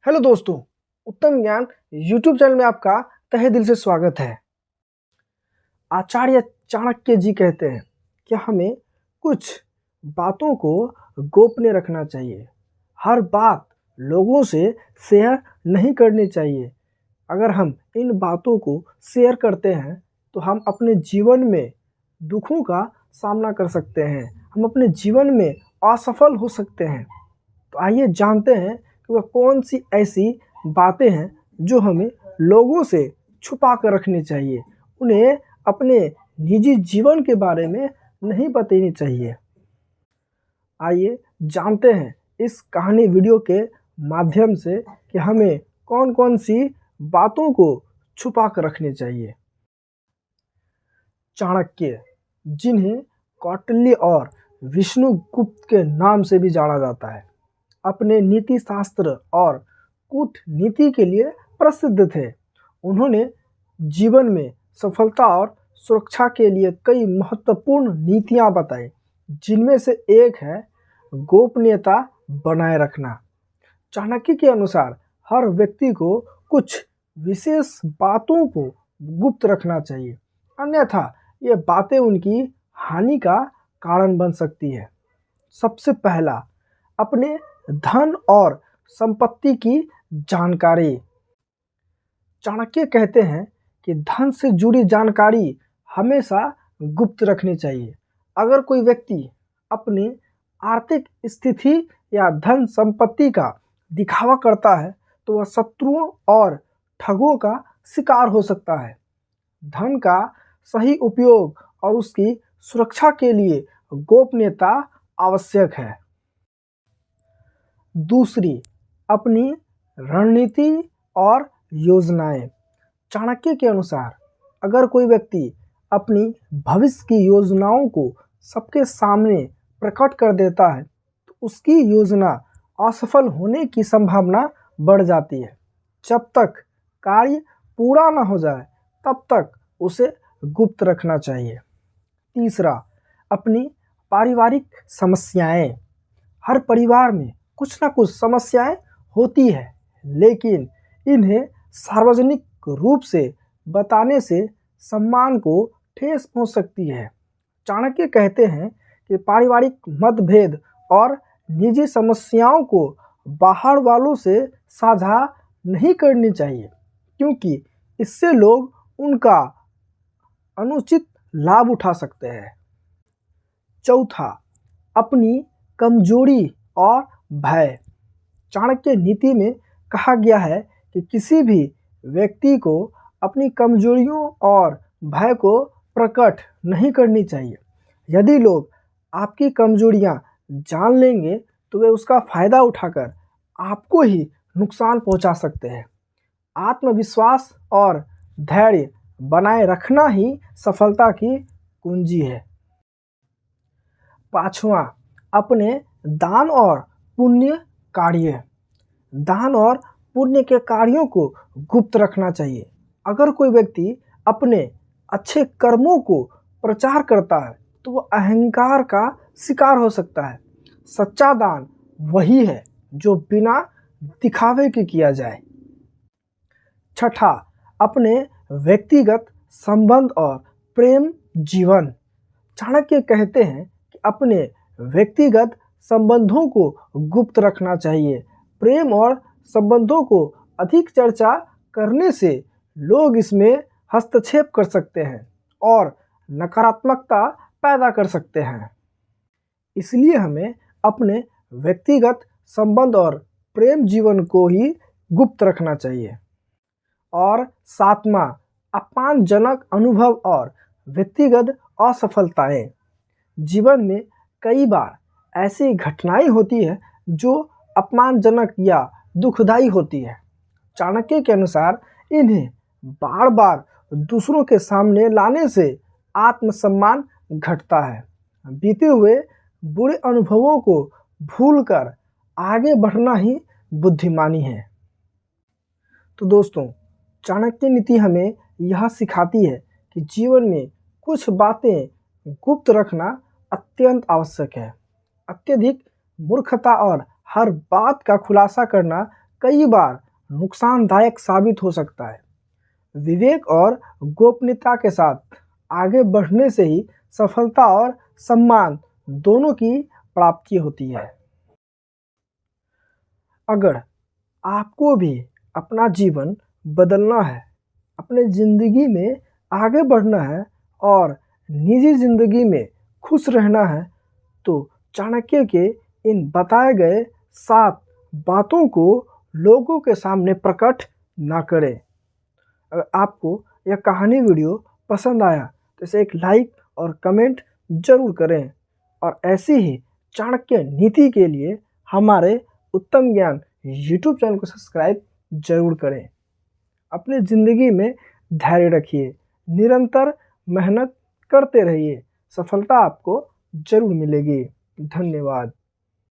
Hello दोस्तों, उत्तम ज्ञान यूट्यूब चैनल में आपका तहे दिल से स्वागत है। आचार्य चाणक्य जी कहते हैं कि हमें कुछ बातों को गोपनीय रखना चाहिए। हर बात लोगों से शेयर नहीं करनी चाहिए। अगर हम इन बातों को शेयर करते हैं तो हम अपने जीवन में दुखों का सामना कर सकते हैं, हम अपने जीवन में असफल हो सकते हैं। तो आइए जानते हैं कि वह कौन सी ऐसी बातें हैं जो हमें लोगों से छुपा कर रखनी चाहिए, उन्हें अपने निजी जीवन के बारे में नहीं बतानी चाहिए। आइए जानते हैं इस कहानी वीडियो के माध्यम से कि हमें कौन कौन सी बातों को छुपा कर रखनी चाहिए। चाणक्य, जिन्हें कौटिल्य और विष्णुगुप्त के नाम से भी जाना जाता है, अपने नीति शास्त्र और कूटनीति के लिए प्रसिद्ध थे। उन्होंने जीवन में सफलता और सुरक्षा के लिए कई महत्वपूर्ण नीतियां बताई, जिनमें से एक है गोपनीयता बनाए रखना। चाणक्य के अनुसार हर व्यक्ति को कुछ विशेष बातों को गुप्त रखना चाहिए, अन्यथा ये बातें उनकी हानि का कारण बन सकती है। सबसे पहला, अपने धन और संपत्ति की जानकारी। चाणक्य कहते हैं कि धन से जुड़ी जानकारी हमेशा गुप्त रखनी चाहिए। अगर कोई व्यक्ति अपनी आर्थिक स्थिति या धन संपत्ति का दिखावा करता है तो वह शत्रुओं और ठगों का शिकार हो सकता है। धन का सही उपयोग और उसकी सुरक्षा के लिए गोपनीयता आवश्यक है। दूसरी, अपनी रणनीति और योजनाएं। चाणक्य के अनुसार अगर कोई व्यक्ति अपनी भविष्य की योजनाओं को सबके सामने प्रकट कर देता है तो उसकी योजना असफल होने की संभावना बढ़ जाती है। जब तक कार्य पूरा न हो जाए तब तक उसे गुप्त रखना चाहिए। तीसरा, अपनी पारिवारिक समस्याएं। हर परिवार में कुछ ना कुछ समस्याएं होती है, लेकिन इन्हें सार्वजनिक रूप से बताने से सम्मान को ठेस पहुंच सकती है। चाणक्य कहते हैं कि पारिवारिक मतभेद और निजी समस्याओं को बाहर वालों से साझा नहीं करनी चाहिए, क्योंकि इससे लोग उनका अनुचित लाभ उठा सकते हैं। चौथा, अपनी कमजोरी और भय। चाणक्य नीति में कहा गया है कि किसी भी व्यक्ति को अपनी कमजोरियों और भय को प्रकट नहीं करनी चाहिए। यदि लोग आपकी कमजोरियां जान लेंगे तो वे उसका फायदा उठाकर आपको ही नुकसान पहुंचा सकते हैं। आत्मविश्वास और धैर्य बनाए रखना ही सफलता की कुंजी है। पांचवा, अपने दान और पुण्य कार्य। दान और पुण्य के कार्यों को गुप्त रखना चाहिए। अगर कोई व्यक्ति अपने अच्छे कर्मों को प्रचार करता है तो वह अहंकार का शिकार हो सकता है। सच्चा दान वही है जो बिना दिखावे के किया जाए। छठा, अपने व्यक्तिगत संबंध और प्रेम जीवन। चाणक्य कहते हैं कि अपने व्यक्तिगत संबंधों को गुप्त रखना चाहिए। प्रेम और संबंधों को अधिक चर्चा करने से लोग इसमें हस्तक्षेप कर सकते हैं और नकारात्मकता पैदा कर सकते हैं। इसलिए हमें अपने व्यक्तिगत संबंध और प्रेम जीवन को ही गुप्त रखना चाहिए। और सातवां, अपमानजनक अनुभव और व्यक्तिगत असफलताएं। जीवन में कई बार ऐसी घटनाएं होती है जो अपमानजनक या दुखदायी होती है। चाणक्य के अनुसार इन्हें बार बार दूसरों के सामने लाने से आत्मसम्मान घटता है। बीते हुए बुरे अनुभवों को भूलकर आगे बढ़ना ही बुद्धिमानी है। तो दोस्तों, चाणक्य नीति हमें यह सिखाती है कि जीवन में कुछ बातें गुप्त रखना अत्यंत आवश्यक है। अत्यधिक मूर्खता और हर बात का खुलासा करना कई बार नुकसानदायक साबित हो सकता है। विवेक और गोपनीयता के साथ आगे बढ़ने से ही सफलता और सम्मान दोनों की प्राप्ति होती है। अगर आपको भी अपना जीवन बदलना है, अपने ज़िंदगी में आगे बढ़ना है और निजी ज़िंदगी में खुश रहना है, तो चाणक्य के इन बताए गए 7 बातों को लोगों के सामने प्रकट ना करें। अगर आपको यह कहानी वीडियो पसंद आया तो इसे एक लाइक और कमेंट जरूर करें और ऐसी ही चाणक्य नीति के लिए हमारे उत्तम ज्ञान यूट्यूब चैनल को सब्सक्राइब जरूर करें। अपनी ज़िंदगी में धैर्य रखिए, निरंतर मेहनत करते रहिए, सफलता आपको जरूर मिलेगी। धन्यवाद।